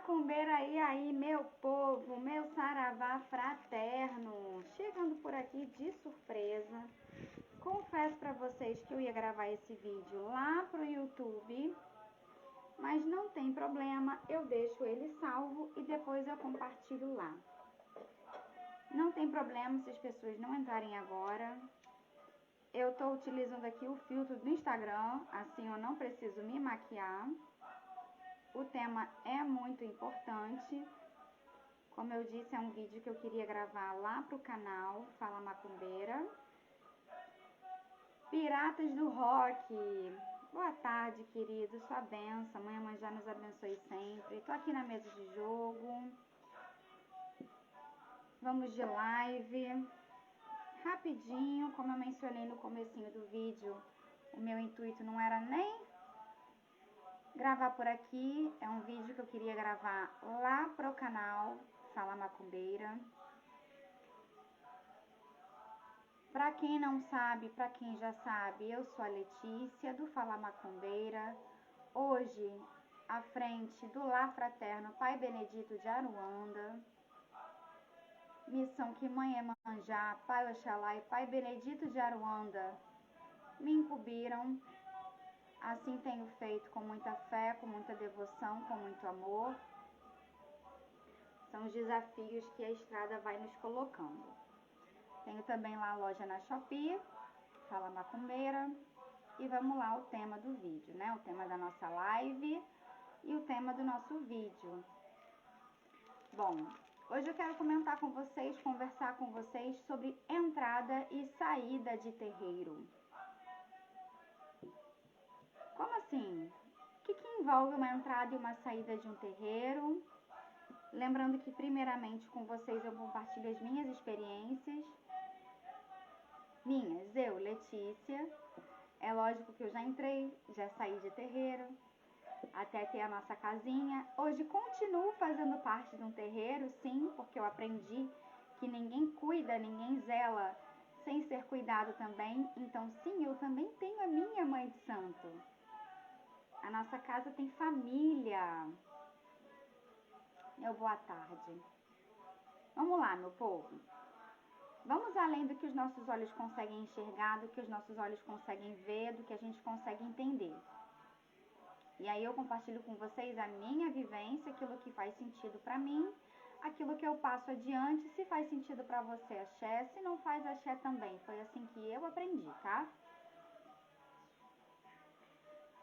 macumbeira aí, meu povo, meu saravá fraterno, chegando por aqui de surpresa. Confesso pra vocês que eu ia gravar esse vídeo lá pro YouTube, mas não tem problema, eu deixo ele salvo e depois eu compartilho lá. Não tem problema se as pessoas não entrarem agora. Eu tô utilizando aqui o filtro do Instagram, assim eu não preciso me maquiar. O tema é muito importante. Como eu disse, é um vídeo que eu queria gravar lá pro canal Fala Macumbeira. Piratas do Rock, boa tarde, querido, sua bênção, Mãe Manjá nos abençoe sempre. Tô aqui na mesa de jogo. Vamos de live. Rapidinho, como eu mencionei no comecinho do vídeo, o meu intuito não era nem gravar por aqui, é um vídeo que eu queria gravar lá pro canal Fala Macumbeira. Pra quem não sabe, pra quem já sabe, eu sou a Letícia do Fala Macumbeira. Hoje, à frente do Lar Fraterno Pai Benedito de Aruanda. Missão que Mãe Emanjá, Pai Oxalá e Pai Benedito de Aruanda me incumbiram. Assim tenho feito com muita fé, com muita devoção, com muito amor. São os desafios que a estrada vai nos colocando. Tenho também lá a loja na Shopee, Fala Macumbeira. E vamos lá, o tema do vídeo, né? O tema da nossa live e o tema do nosso vídeo. Bom, hoje eu quero comentar com vocês, conversar com vocês sobre entrada e saída de terreiro. Como assim? O que envolve uma entrada e uma saída de um terreiro? Lembrando que primeiramente com vocês eu compartilho as minhas experiências. Eu, Letícia. É lógico que eu já entrei, já saí de terreiro, até ter a nossa casinha. Hoje continuo fazendo parte de um terreiro, sim, porque eu aprendi que ninguém cuida, ninguém zela sem ser cuidado também. Então, sim, eu também tenho a minha mãe de santo. A nossa casa tem família. Meu boa tarde. Vamos lá, meu povo. Vamos além do que os nossos olhos conseguem enxergar, do que os nossos olhos conseguem ver, do que a gente consegue entender. E aí eu compartilho com vocês a minha vivência, aquilo que faz sentido pra mim, aquilo que eu passo adiante. Se faz sentido pra você, axé. Se não faz, axé também. Foi assim que eu aprendi, tá?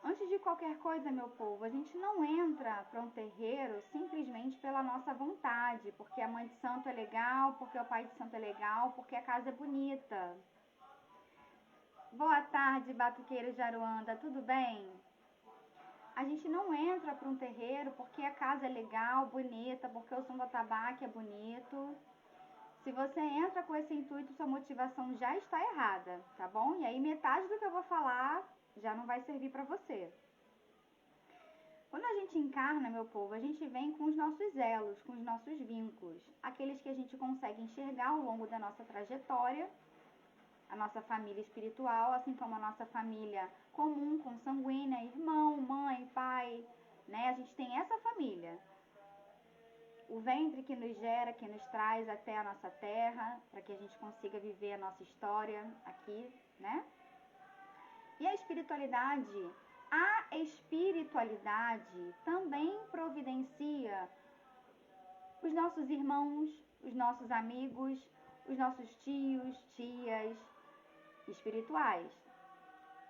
Antes de qualquer coisa, meu povo, a gente não entra para um terreiro simplesmente pela nossa vontade, porque a mãe de santo é legal, porque o pai de santo é legal, porque a casa é bonita. Boa tarde, batuqueiro de Aruanda, tudo bem? A gente não entra para um terreiro porque a casa é legal, bonita, porque o som do atabaque é bonito. Se você entra com esse intuito, sua motivação já está errada, tá bom? E aí metade do que eu vou falar já não vai servir para você. Quando a gente encarna, meu povo, a gente vem com os nossos elos, com os nossos vínculos, aqueles que a gente consegue enxergar ao longo da nossa trajetória, a nossa família espiritual, assim como a nossa família comum, consanguínea, irmão, mãe, pai, né? A gente tem essa família. O ventre que nos gera, que nos traz até a nossa terra, para que a gente consiga viver a nossa história aqui, né? E a espiritualidade também providencia os nossos irmãos, os nossos amigos, os nossos tios, tias espirituais.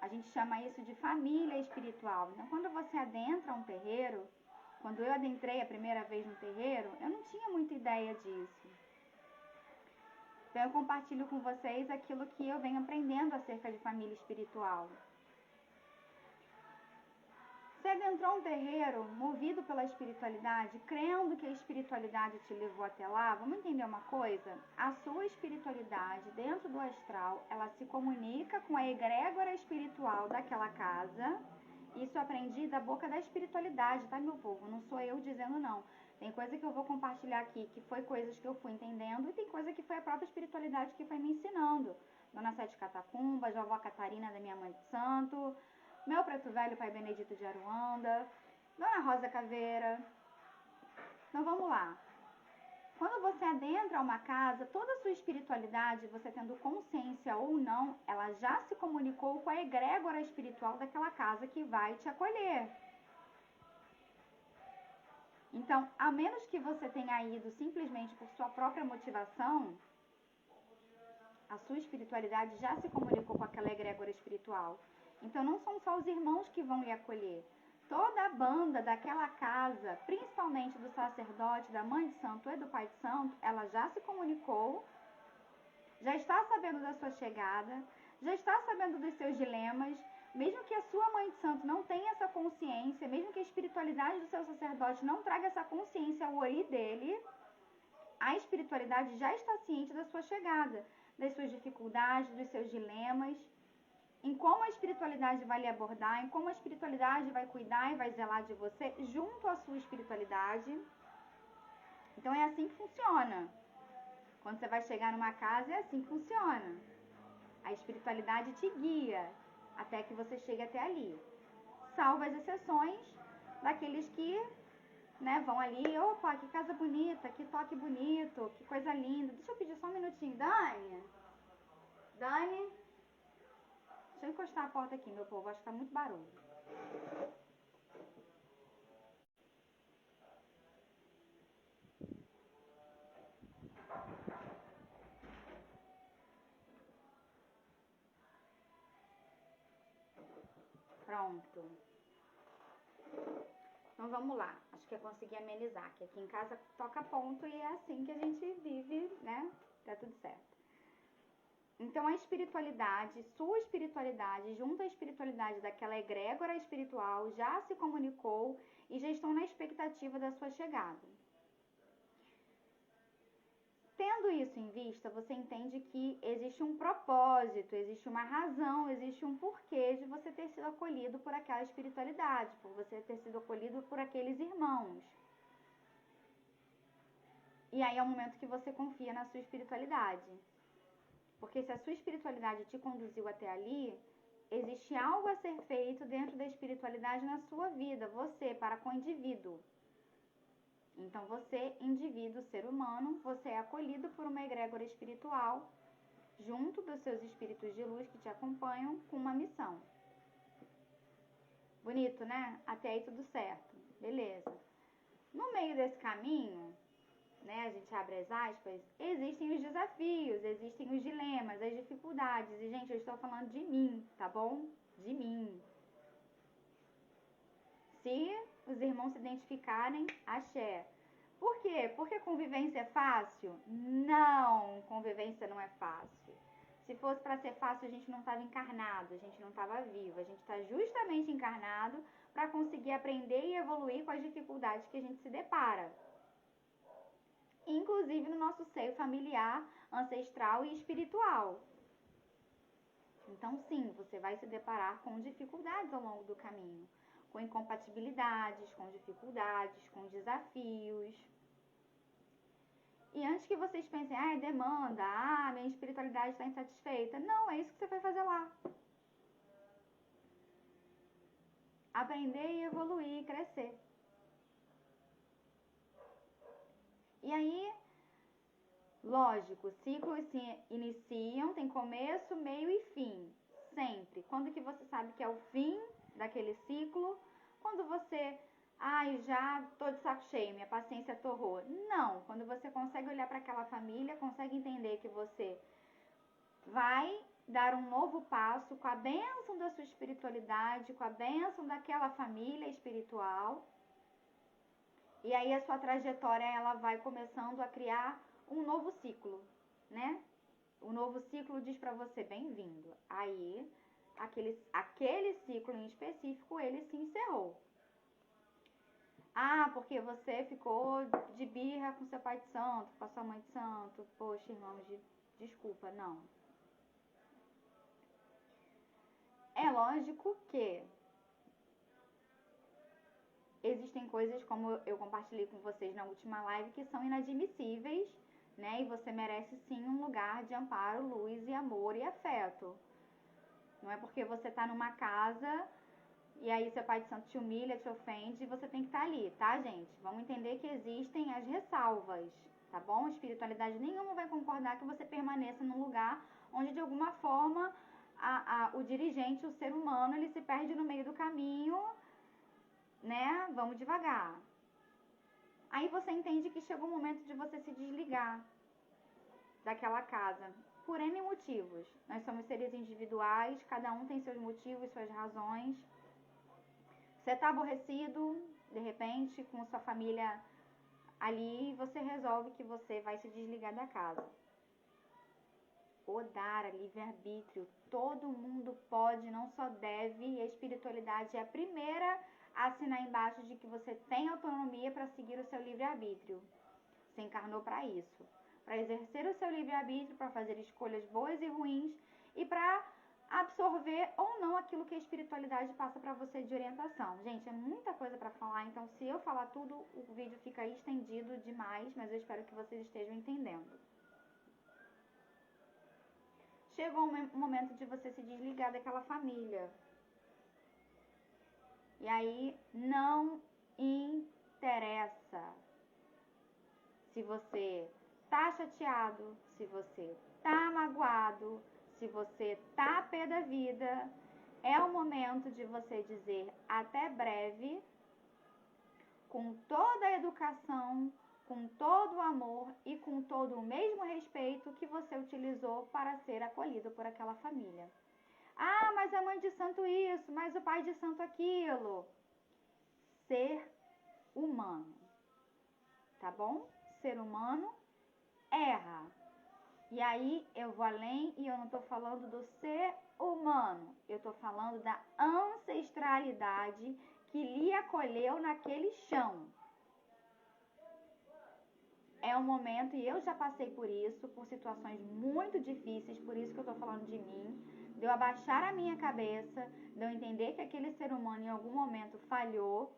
A gente chama isso de família espiritual. Então, quando você adentra um terreiro, quando eu adentrei a primeira vez no terreiro, eu não tinha muita ideia disso. Então, eu compartilho com vocês aquilo que eu venho aprendendo acerca de família espiritual. Você adentrou um terreiro movido pela espiritualidade, crendo que a espiritualidade te levou até lá? Vamos entender uma coisa? A sua espiritualidade dentro do astral, ela se comunica com a egrégora espiritual daquela casa. Isso eu aprendi da boca da espiritualidade, tá, meu povo? Não sou eu dizendo não. Tem coisa que eu vou compartilhar aqui, que foi coisas que eu fui entendendo, e tem coisa que foi a própria espiritualidade que foi me ensinando. Dona Sete Catacumbas, vovó Catarina da minha mãe de santo, meu preto velho, pai Benedito de Aruanda, Dona Rosa Caveira. Então vamos lá. Quando você adentra uma casa, toda a sua espiritualidade, você tendo consciência ou não, ela já se comunicou com a egrégora espiritual daquela casa que vai te acolher. Então, a menos que você tenha ido simplesmente por sua própria motivação, a sua espiritualidade já se comunicou com aquela egrégora espiritual. Então, não são só os irmãos que vão lhe acolher. Toda a banda daquela casa, principalmente do sacerdote, da mãe de santo e do pai de santo, ela já se comunicou, já está sabendo da sua chegada, já está sabendo dos seus dilemas. Mesmo que a sua mãe de santo não tenha essa consciência, mesmo que a espiritualidade do seu sacerdote não traga essa consciência ao ori dele, a espiritualidade já está ciente da sua chegada, das suas dificuldades, dos seus dilemas, em como a espiritualidade vai lhe abordar, em como a espiritualidade vai cuidar e vai zelar de você junto à sua espiritualidade. Então é assim que funciona. Quando você vai chegar numa casa, é assim que funciona. A espiritualidade te guia até que você chegue até ali. Salvo as exceções daqueles que, né, vão ali, opa, que casa bonita, que toque bonito, que coisa linda. Deixa eu pedir só um minutinho, Dani. Dani, deixa eu encostar a porta aqui, meu povo, acho que tá muito barulho. Pronto. Então vamos lá. Acho que eu consegui amenizar, que aqui em casa toca ponto e é assim que a gente vive, né? Tá tudo certo. Então a espiritualidade, sua espiritualidade, junto à espiritualidade daquela egrégora espiritual, já se comunicou e já estão na expectativa da sua chegada. Tendo isso em vista, você entende que existe um propósito, existe uma razão, existe um porquê de você ter sido acolhido por aquela espiritualidade, por você ter sido acolhido por aqueles irmãos. E aí é o momento que você confia na sua espiritualidade. Porque se a sua espiritualidade te conduziu até ali, existe algo a ser feito dentro da espiritualidade na sua vida, você, para com o indivíduo. Então você, indivíduo, ser humano, você é acolhido por uma egrégora espiritual, junto dos seus espíritos de luz que te acompanham, com uma missão. Bonito, né? Até aí tudo certo. Beleza. No meio desse caminho, né, a gente abre as aspas, existem os desafios, existem os dilemas, as dificuldades. E, gente, eu estou falando de mim, tá bom? De mim. Se os irmãos se identificarem, axé. Por quê? Porque convivência é fácil? Não, convivência não é fácil. Se fosse para ser fácil, a gente não estava encarnado, a gente não estava vivo. A gente está justamente encarnado para conseguir aprender e evoluir com as dificuldades que a gente se depara. Inclusive no nosso seio familiar, ancestral e espiritual. Então, sim, você vai se deparar com dificuldades ao longo do caminho, com incompatibilidades, com dificuldades, com desafios. E antes que vocês pensem, é demanda, minha espiritualidade está insatisfeita. Não, é isso que você vai fazer lá. Aprender e evoluir, crescer. E aí, lógico, ciclos se iniciam, tem começo, meio e fim. Sempre. Quando que você sabe que é o fim daquele ciclo? Quando você, já tô de saco cheio, minha paciência torrou. Não, quando você consegue olhar para aquela família, consegue entender que você vai dar um novo passo com a bênção da sua espiritualidade, com a bênção daquela família espiritual. E aí a sua trajetória, ela vai começando a criar um novo ciclo, né? O novo ciclo diz para você, bem-vindo. Aí, aquele ciclo em específico, ele se encerrou. Porque você ficou de birra com seu pai de santo, com a sua mãe de santo. Poxa, irmãos, desculpa, não. É lógico que existem coisas, como eu compartilhei com vocês na última live, que são inadmissíveis, né? E você merece sim um lugar de amparo, luz e amor e afeto. Não é porque você está numa casa e aí seu pai de santo te humilha, te ofende, você tem que estar ali, tá, gente? Vamos entender que existem as ressalvas, tá bom? Espiritualidade nenhuma vai concordar que você permaneça num lugar onde de alguma forma o dirigente, o ser humano, ele se perde no meio do caminho, né? Vamos devagar. Aí você entende que chegou o momento de você se desligar daquela casa, por N motivos. Nós somos seres individuais, cada um tem seus motivos, suas razões. Você tá aborrecido, de repente, com sua família ali, você resolve que você vai se desligar da casa. Odara, livre-arbítrio, todo mundo pode, não só deve, e a espiritualidade é a primeira a assinar embaixo de que você tem autonomia para seguir o seu livre-arbítrio. Você encarnou para isso, para exercer o seu livre-arbítrio, para fazer escolhas boas e ruins e para absorver ou não aquilo que a espiritualidade passa para você de orientação. Gente, é muita coisa para falar, então se eu falar tudo, o vídeo fica estendido demais, mas eu espero que vocês estejam entendendo. Chegou o momento de você se desligar daquela família. E aí não interessa se você tá chateado, se você tá magoado, se você tá pé da vida. É o momento de você dizer até breve, com toda a educação, com todo o amor e com todo o mesmo respeito que você utilizou para ser acolhido por aquela família. Ah, mas a mãe de santo isso, mas o pai de santo aquilo. Ser humano, tá bom? Ser humano erra. E aí eu vou além e eu não tô falando do ser humano. Eu tô falando da ancestralidade que lhe acolheu naquele chão. É um momento, e eu já passei por isso, por situações muito difíceis, por isso que eu tô falando de mim, de eu abaixar a minha cabeça, de eu entender que aquele ser humano em algum momento falhou,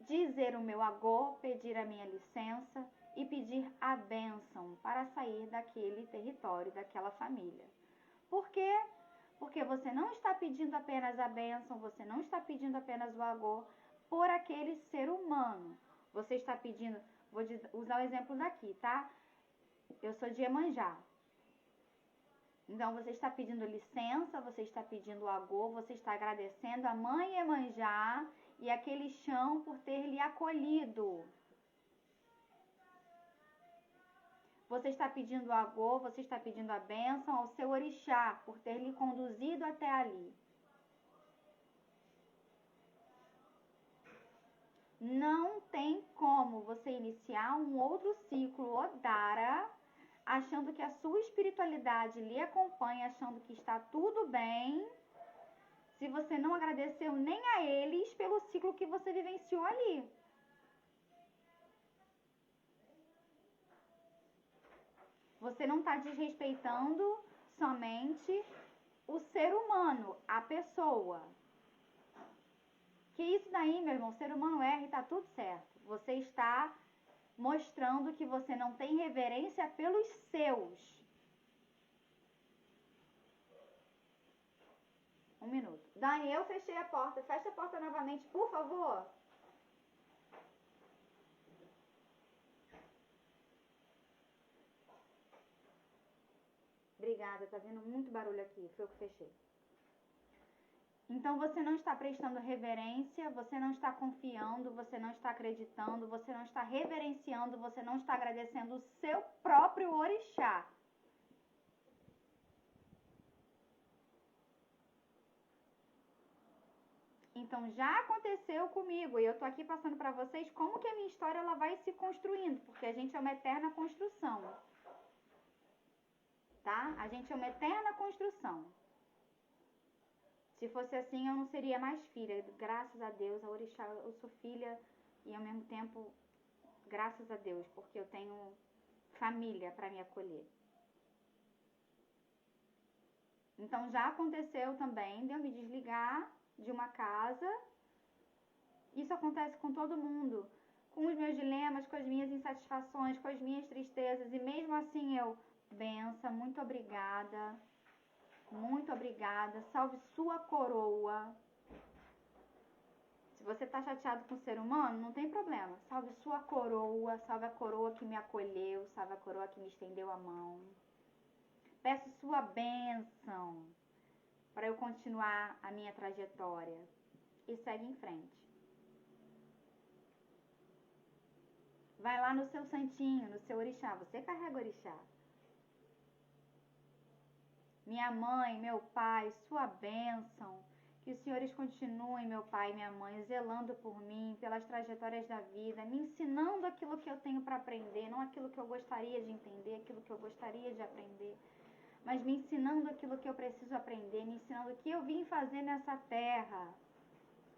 dizer o meu agô, pedir a minha licença e pedir a bênção para sair daquele território, daquela família. Por quê? Porque você não está pedindo apenas a bênção, você não está pedindo apenas o agô por aquele ser humano. Você está pedindo, vou usar o exemplo daqui, tá? Eu sou de Iemanjá. Então, você está pedindo licença, você está pedindo o agô, você está agradecendo a mãe Iemanjá e aquele chão por ter lhe acolhido. Você está pedindo o agô, você está pedindo a bênção ao seu orixá por ter lhe conduzido até ali. Não tem como você iniciar um outro ciclo Odara achando que a sua espiritualidade lhe acompanha, achando que está tudo bem, se você não agradeceu nem a eles pelo ciclo que você vivenciou ali. Você não está desrespeitando somente o ser humano, a pessoa. Que isso daí, meu irmão, o ser humano erra e tá tudo certo. Você está mostrando que você não tem reverência pelos seus. Um minuto. Dani, eu fechei a porta. Fecha a porta novamente, por favor. Obrigada, tá vindo muito barulho aqui. Foi eu que fechei. Então você não está prestando reverência, você não está confiando, você não está acreditando, você não está reverenciando, você não está agradecendo o seu próprio orixá. Então já aconteceu comigo e eu tô aqui passando para vocês como que a minha história ela vai se construindo, porque a gente é uma eterna construção. Tá? A gente é uma eterna construção. Se fosse assim, eu não seria mais filha. Graças a Deus, a orixá, eu sou filha e ao mesmo tempo, graças a Deus, porque eu tenho família para me acolher. Então já aconteceu também de eu me desligar de uma casa. Isso acontece com todo mundo, com os meus dilemas, com as minhas insatisfações, com as minhas tristezas, e mesmo assim eu, benção, muito obrigada. Muito obrigada. Salve sua coroa. Se você está chateado com o ser humano, não tem problema. Salve sua coroa, salve a coroa que me acolheu, salve a coroa que me estendeu a mão. Peço sua bênção para eu continuar a minha trajetória. E segue em frente. Vai lá no seu santinho, no seu orixá. Você carrega orixá. Minha mãe, meu pai, sua bênção. Que os senhores continuem, meu pai e minha mãe, zelando por mim, pelas trajetórias da vida, me ensinando aquilo que eu tenho para aprender, não aquilo que eu gostaria de entender, aquilo que eu gostaria de aprender, mas me ensinando aquilo que eu preciso aprender, me ensinando o que eu vim fazer nessa terra.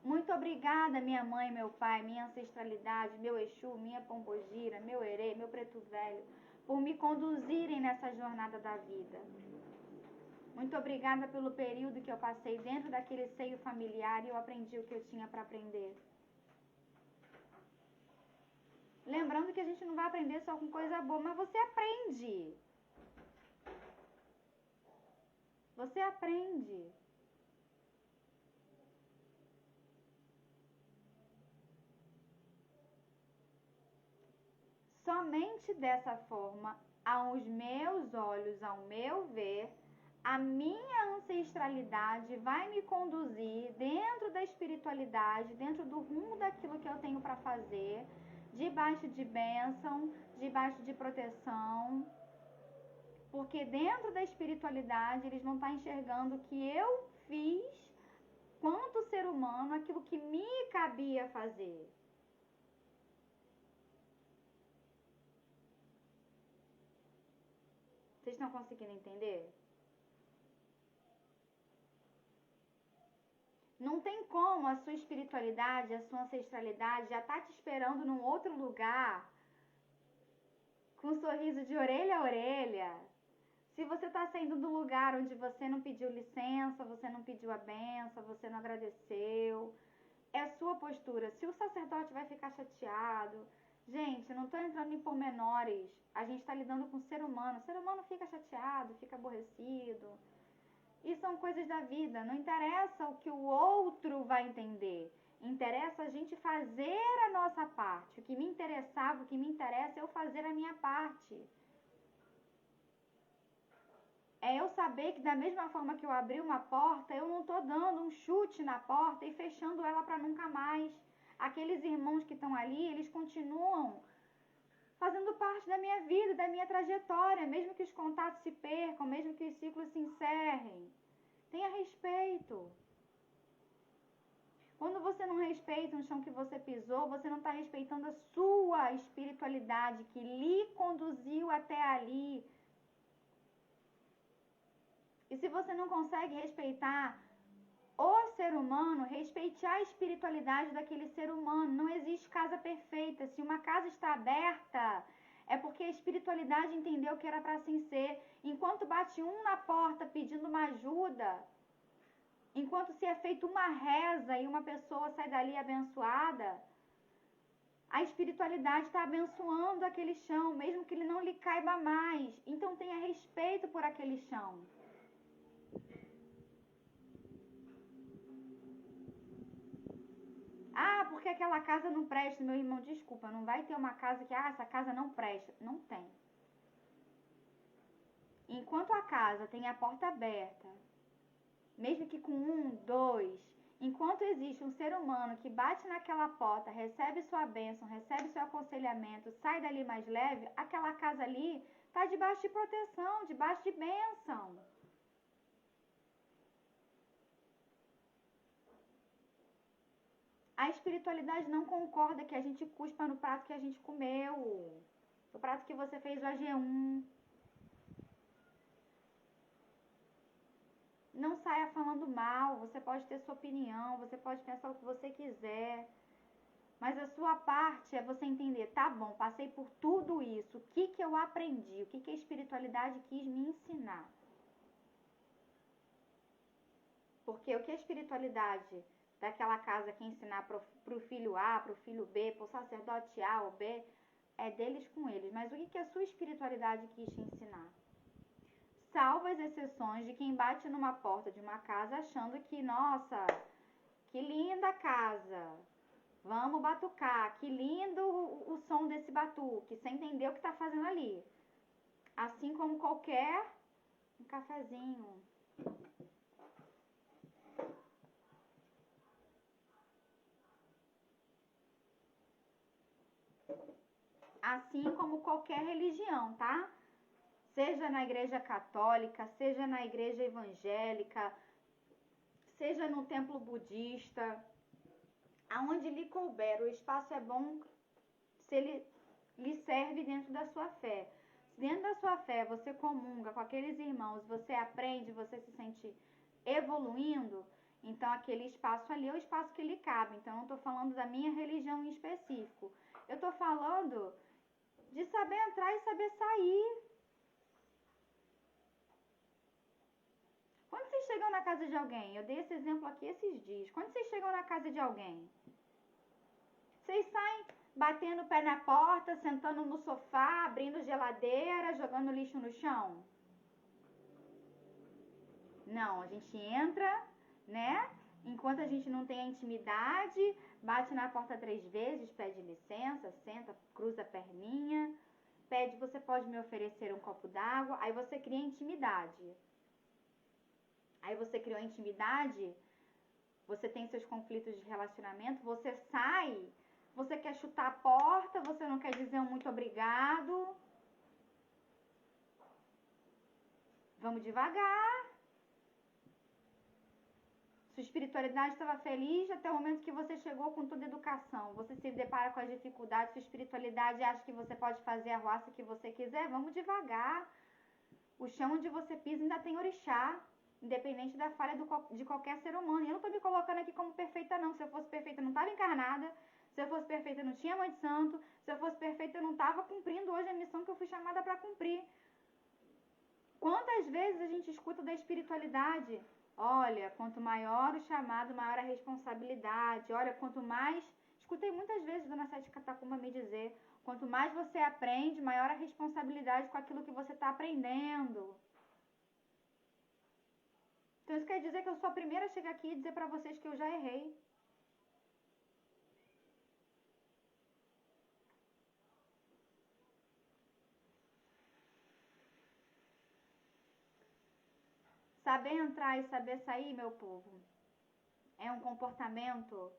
Muito obrigada, minha mãe, meu pai, minha ancestralidade, meu Exu, minha Pombogira, meu Herê, meu Preto Velho, por me conduzirem nessa jornada da vida. Muito obrigada pelo período que eu passei dentro daquele seio familiar e eu aprendi o que eu tinha para aprender. Lembrando que a gente não vai aprender só com coisa boa, mas você aprende. Você aprende. Somente dessa forma, aos meus olhos, ao meu ver, a minha ancestralidade vai me conduzir dentro da espiritualidade, dentro do rumo daquilo que eu tenho para fazer, debaixo de bênção, debaixo de proteção, porque dentro da espiritualidade eles vão estar enxergando que eu fiz, quanto ser humano, aquilo que me cabia fazer. Vocês estão conseguindo entender? Não tem como a sua espiritualidade, a sua ancestralidade já tá te esperando num outro lugar, com um sorriso de orelha a orelha. Se você tá saindo do lugar onde você não pediu licença, você não pediu a benção, você não agradeceu, é a sua postura. Se o sacerdote vai ficar chateado, gente, eu não tô entrando em pormenores. A gente tá lidando com o ser humano. O ser humano fica chateado, fica aborrecido. E são coisas da vida, não interessa o que o outro vai entender. Interessa a gente fazer a nossa parte. O que me interessava, o que me interessa é eu fazer a minha parte. É eu saber que da mesma forma que eu abri uma porta, eu não estou dando um chute na porta e fechando ela para nunca mais. Aqueles irmãos que estão ali, eles continuam fazendo parte da minha vida, da minha trajetória, mesmo que os contatos se percam, mesmo que os ciclos se encerrem. Tenha respeito. Quando você não respeita o chão que você pisou, você não está respeitando a sua espiritualidade que lhe conduziu até ali. E se você não consegue respeitar o ser humano, respeite a espiritualidade daquele ser humano. Não existe casa perfeita. Se uma casa está aberta, é porque a espiritualidade entendeu que era para assim ser. Enquanto bate um na porta pedindo uma ajuda, enquanto se é feita uma reza e uma pessoa sai dali abençoada, a espiritualidade está abençoando aquele chão, mesmo que ele não lhe caiba mais. Então tenha respeito por aquele chão. Ah, porque aquela casa não presta, meu irmão, desculpa, não vai ter uma casa que, essa casa não presta. Não tem. Enquanto a casa tem a porta aberta, mesmo que com 1, 2, enquanto existe um ser humano que bate naquela porta, recebe sua bênção, recebe seu aconselhamento, sai dali mais leve, aquela casa ali está debaixo de proteção, debaixo de bênção. A espiritualidade não concorda que a gente cuspa no prato que a gente comeu, no prato que você fez o AG1. Não saia falando mal, você pode ter sua opinião, você pode pensar o que você quiser. Mas a sua parte é você entender, tá bom, passei por tudo isso, o que eu aprendi, o que a espiritualidade quis me ensinar. Porque o que a espiritualidade daquela casa quer ensinar pro filho A, pro filho B, pro sacerdote A ou B, é deles com eles. Mas o que a sua espiritualidade quis te ensinar? salvo as exceções de quem bate numa porta de uma casa achando que, nossa, que linda casa, vamos batucar, que lindo o som desse batuque, sem entender o que está fazendo ali. Assim como qualquer um cafezinho. Assim como qualquer religião, tá? Seja na igreja católica, seja na igreja evangélica, seja no templo budista, aonde lhe couber, o espaço é bom se ele lhe serve dentro da sua fé. Se dentro da sua fé você comunga com aqueles irmãos, você aprende, você se sente evoluindo, então aquele espaço ali é o espaço que lhe cabe. Então eu não estou falando da minha religião em específico. Eu estou falando de saber entrar e saber sair. Quando vocês chegam na casa de alguém, eu dei esse exemplo aqui esses dias, quando vocês chegam na casa de alguém, vocês saem batendo o pé na porta, sentando no sofá, abrindo geladeira, jogando lixo no chão? Não, a gente entra, né? Enquanto a gente não tem a intimidade, bate na porta 3 vezes, pede licença, senta, cruza a perninha, pede, você pode me oferecer um copo d'água, aí você cria intimidade. Aí você criou intimidade, você tem seus conflitos de relacionamento, você sai, você quer chutar a porta, você não quer dizer um muito obrigado. Vamos devagar. Sua espiritualidade estava feliz até o momento que você chegou com toda educação. Você se depara com as dificuldades, sua espiritualidade acha que você pode fazer a roça que você quiser. Vamos devagar. O chão onde você pisa ainda tem orixá. Independente da falha de qualquer ser humano. E eu não tô me colocando aqui como perfeita, não. Se eu fosse perfeita, eu não estava encarnada. Se eu fosse perfeita, eu não tinha mãe de santo. Se eu fosse perfeita, eu não estava cumprindo hoje a missão que eu fui chamada para cumprir. Quantas vezes a gente escuta da espiritualidade? Olha, quanto maior o chamado, maior a responsabilidade. Olha, quanto mais... Escutei muitas vezes Dona Sete Catacumba me dizer, quanto mais você aprende, maior a responsabilidade com aquilo que você está aprendendo. Então isso quer dizer que eu sou a primeira a chegar aqui e dizer para vocês que eu já errei. Saber entrar e saber sair, meu povo, é um comportamento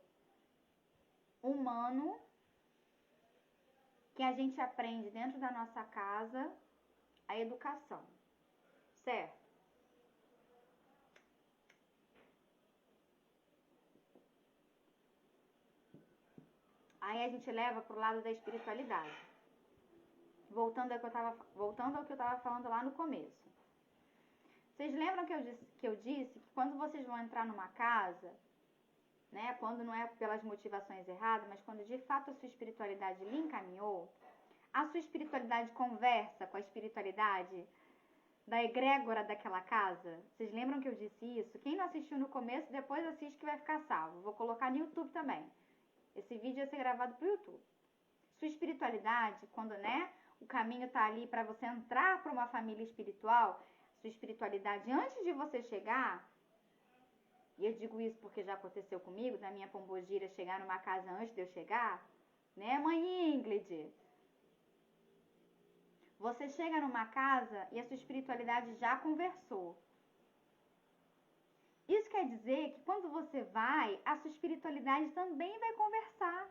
humano que a gente aprende dentro da nossa casa, a educação, certo? Aí a gente leva pro lado da espiritualidade. Voltando ao que eu estava falando lá no começo. Vocês lembram que eu disse que quando vocês vão entrar numa casa, né, quando não é pelas motivações erradas, mas quando de fato a sua espiritualidade lhe encaminhou, a sua espiritualidade conversa com a espiritualidade da egrégora daquela casa? Vocês lembram que eu disse isso? Quem não assistiu no começo, depois assiste que vai ficar salvo. Vou colocar no YouTube também. Esse vídeo vai ser gravado pro YouTube. Sua espiritualidade, quando, né, o caminho tá ali para você entrar para uma família espiritual, sua espiritualidade, antes de você chegar, e eu digo isso porque já aconteceu comigo, da minha pombogira chegar numa casa antes de eu chegar, né, mãe Ingrid? Você chega numa casa e a sua espiritualidade já conversou. Isso quer dizer que quando você vai, a sua espiritualidade também vai conversar.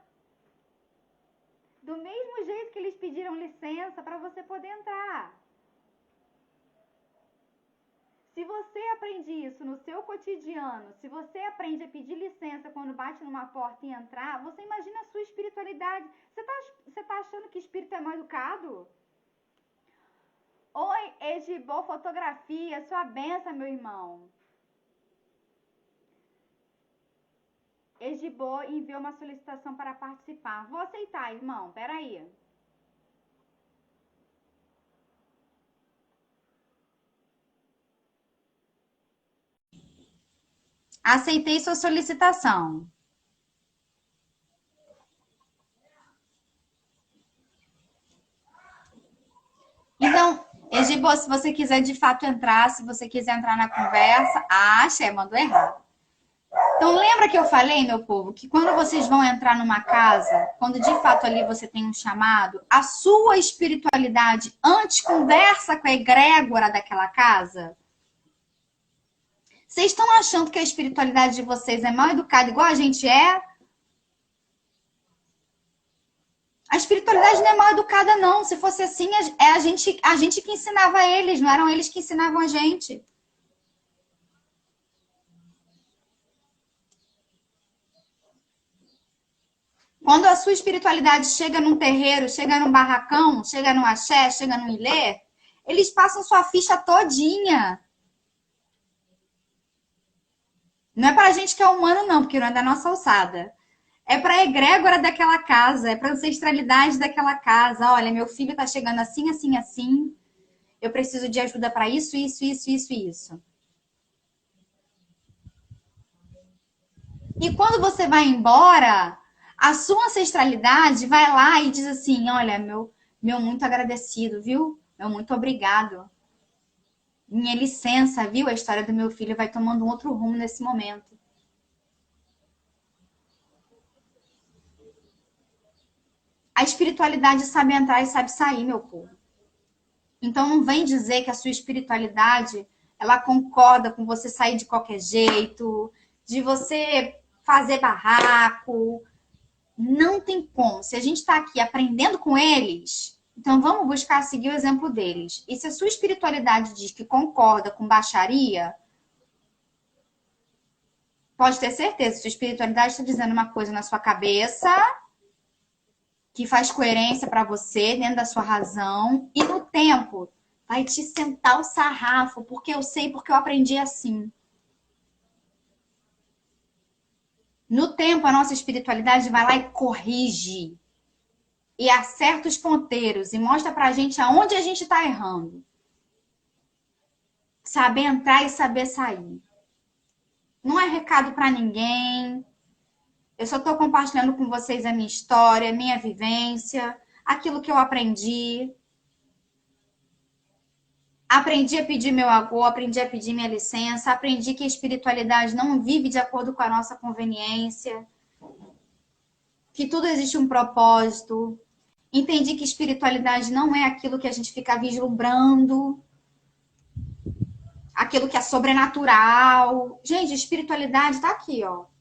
Do mesmo jeito que eles pediram licença para você poder entrar. Se você aprende isso no seu cotidiano, se você aprende a pedir licença quando bate numa porta e entrar, você imagina a sua espiritualidade. Você tá achando que espírito é mal educado? Oi, Egibô Fotografia, sua benção, meu irmão. Egibô enviou uma solicitação para participar. Vou aceitar, irmão, peraí. Aceitei sua solicitação. Então, Gibo, se você quiser de fato entrar, se você quiser entrar na conversa... Ah, Xé, mandou errado. Então, lembra que eu falei, meu povo, que quando vocês vão entrar numa casa, quando de fato ali você tem um chamado, a sua espiritualidade antes conversa com a egrégora daquela casa? Vocês estão achando que a espiritualidade de vocês é mal educada igual a gente é? A espiritualidade não é mal educada, não. Se fosse assim, é a gente que ensinava eles, não eram eles que ensinavam a gente. Quando a sua espiritualidade chega num terreiro, chega num barracão, chega no axé, chega no ilê, eles passam sua ficha todinha. Não é pra gente que é humano, não, porque não é da nossa alçada. É pra egrégora daquela casa, é pra ancestralidade daquela casa. Olha, meu filho tá chegando assim, assim, assim. Eu preciso de ajuda para isso, isso, isso, isso, isso. E quando você vai embora, a sua ancestralidade vai lá e diz assim: olha, meu muito agradecido, viu? Meu muito obrigado. Minha licença, viu? A história do meu filho vai tomando um outro rumo nesse momento. A espiritualidade sabe entrar e sabe sair, meu povo. Então não vem dizer que a sua espiritualidade ela concorda com você sair de qualquer jeito, de você fazer barraco. Não tem como. Se a gente está aqui aprendendo com eles, então vamos buscar seguir o exemplo deles. E se a sua espiritualidade diz que concorda com baixaria, pode ter certeza, sua espiritualidade está dizendo uma coisa na sua cabeça que faz coerência para você, dentro da sua razão, e no tempo vai te sentar o sarrafo, porque eu sei, porque eu aprendi assim. No tempo, a nossa espiritualidade vai lá e corrige. E acerta os ponteiros e mostra pra gente aonde a gente tá errando. Saber entrar e saber sair. Não é recado para ninguém. Eu só tô compartilhando com vocês a minha história, a minha vivência, aquilo que eu aprendi. Aprendi a pedir meu agô, aprendi a pedir minha licença, aprendi que a espiritualidade não vive de acordo com a nossa conveniência, que tudo existe um propósito. Entendi que espiritualidade não é aquilo que a gente fica vislumbrando, aquilo que é sobrenatural. Gente, espiritualidade tá aqui, ó.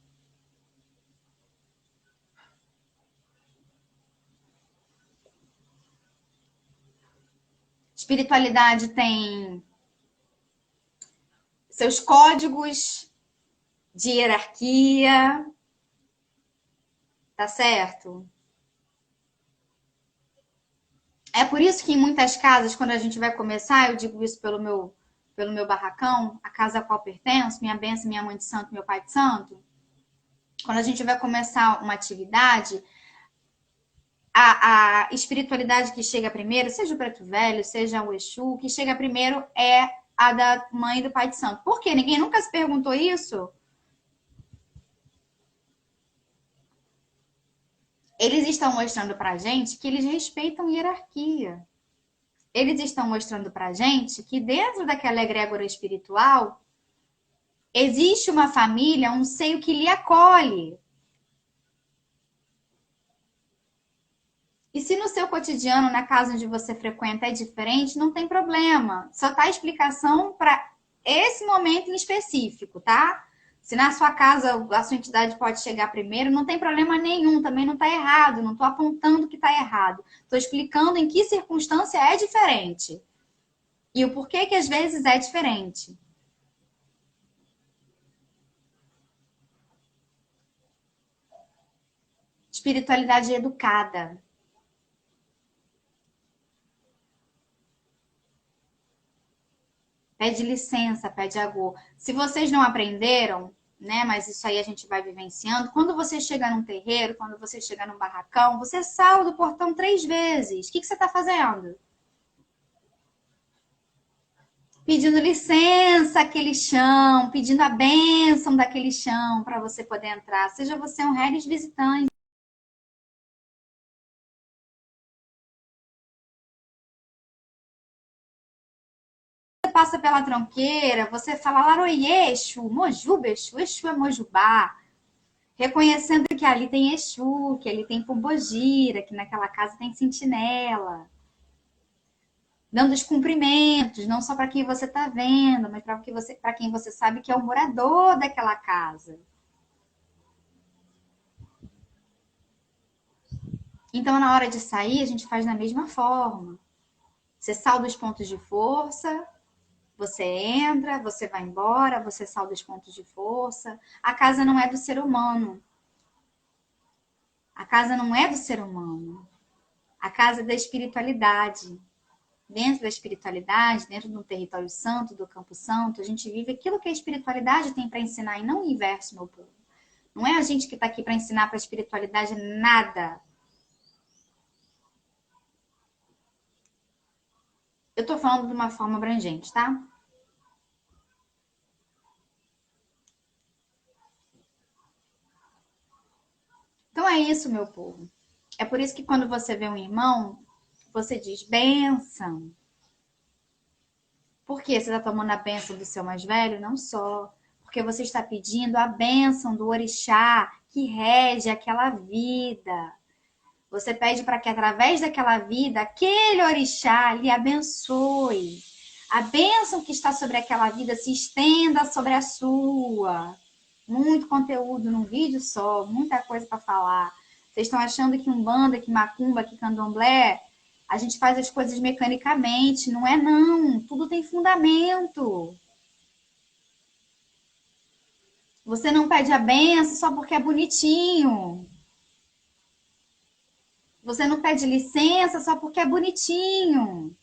Espiritualidade tem seus códigos de hierarquia, tá certo? É por isso que em muitas casas, quando a gente vai começar, eu digo isso pelo meu barracão, a casa a qual pertenço, minha bênção, minha mãe de santo, meu pai de santo. Quando a gente vai começar uma atividade, a espiritualidade que chega primeiro, seja o preto velho, seja o Exu, que chega primeiro é a da mãe e do pai de santo. Por quê? Ninguém nunca se perguntou isso? Eles estão mostrando pra gente que eles respeitam hierarquia. Eles estão mostrando pra gente que dentro daquela egrégora espiritual existe uma família, um seio que lhe acolhe. E se no seu cotidiano, na casa onde você frequenta, é diferente, não tem problema. Só tá a explicação para esse momento em específico, tá? Se na sua casa a sua entidade pode chegar primeiro, não tem problema nenhum, também não está errado, não estou apontando que está errado. Estou explicando em que circunstância é diferente. E o porquê que às vezes é diferente. Espiritualidade educada. Pede licença, pede agô. Se vocês não aprenderam, né? Mas isso aí a gente vai vivenciando. Quando você chega num terreiro, quando você chega num barracão, você sai do portão 3 vezes. O que você está fazendo? Pedindo licença àquele chão, pedindo a bênção daquele chão para você poder entrar. Seja você um Harris visitante. passa pela tronqueira, você fala Laroie, Exu, Mojuba, Exu, Exu é Mojubá. Reconhecendo que ali tem Exu, que ali tem Pombogira, que naquela casa tem sentinela. Dando os cumprimentos, não só para quem você está vendo, mas para quem você sabe que é o morador daquela casa. Então, na hora de sair, a gente faz da mesma forma. Você salda os pontos de força, você entra, você vai embora, você salda os pontos de força. A casa não é do ser humano. A casa não é do ser humano. A casa é da espiritualidade. Dentro da espiritualidade, dentro do território santo, do campo santo, a gente vive aquilo que a espiritualidade tem para ensinar e não o inverso, meu povo. Não é a gente que está aqui para ensinar para a espiritualidade nada. Eu estou falando de uma forma abrangente, tá? Então é isso, meu povo. É por isso que quando você vê um irmão, você diz bênção. Por que você está tomando a bênção do seu mais velho? Não só. Porque você está pedindo a bênção do orixá que rege aquela vida. Você pede para que através daquela vida, aquele orixá lhe abençoe. A bênção que está sobre aquela vida se estenda sobre a sua. Muito conteúdo num vídeo só, muita coisa para falar. Vocês estão achando que Umbanda, que Macumba, que Candomblé, a gente faz as coisas mecanicamente. Não é não, tudo tem fundamento. Você não pede a benção só porque é bonitinho. Você não pede licença só porque é bonitinho.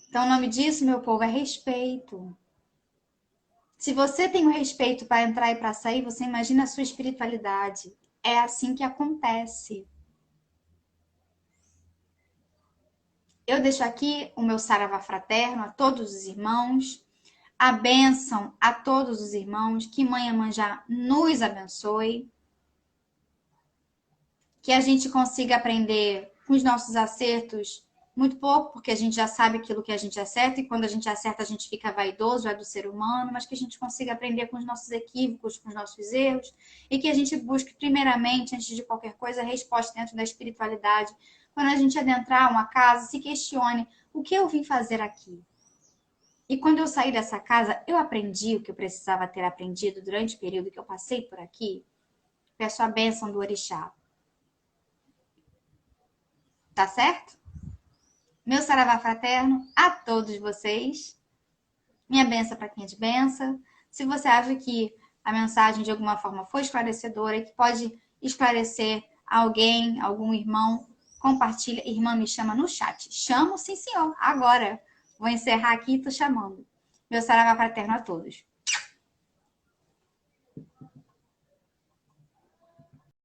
Então, o nome disso, meu povo, é respeito. Se você tem o respeito para entrar e para sair, você imagina a sua espiritualidade. É assim que acontece. Eu deixo aqui o meu saravá fraterno a todos os irmãos. A bênção a todos os irmãos. Que Mãe Iemanjá nos abençoe. Que a gente consiga aprender com os nossos acertos muito pouco, porque a gente já sabe aquilo que a gente acerta, e quando a gente acerta a gente fica vaidoso, é do ser humano, mas que a gente consiga aprender com os nossos equívocos, com os nossos erros, e que a gente busque primeiramente, antes de qualquer coisa, a resposta dentro da espiritualidade. Quando a gente adentrar uma casa, se questione, o que eu vim fazer aqui? E quando eu saí dessa casa, eu aprendi o que eu precisava ter aprendido durante o período que eu passei por aqui? Peço a bênção do orixá. Tá certo? Meu saravá fraterno a todos vocês. Minha benção para quem é de benção. Se você acha que a mensagem de alguma forma foi esclarecedora e que pode esclarecer alguém, algum irmão, compartilha. Irmã, me chama no chat. Chamo, sim, senhor. Agora. Vou encerrar aqui e tô chamando. Meu saravá fraterno a todos.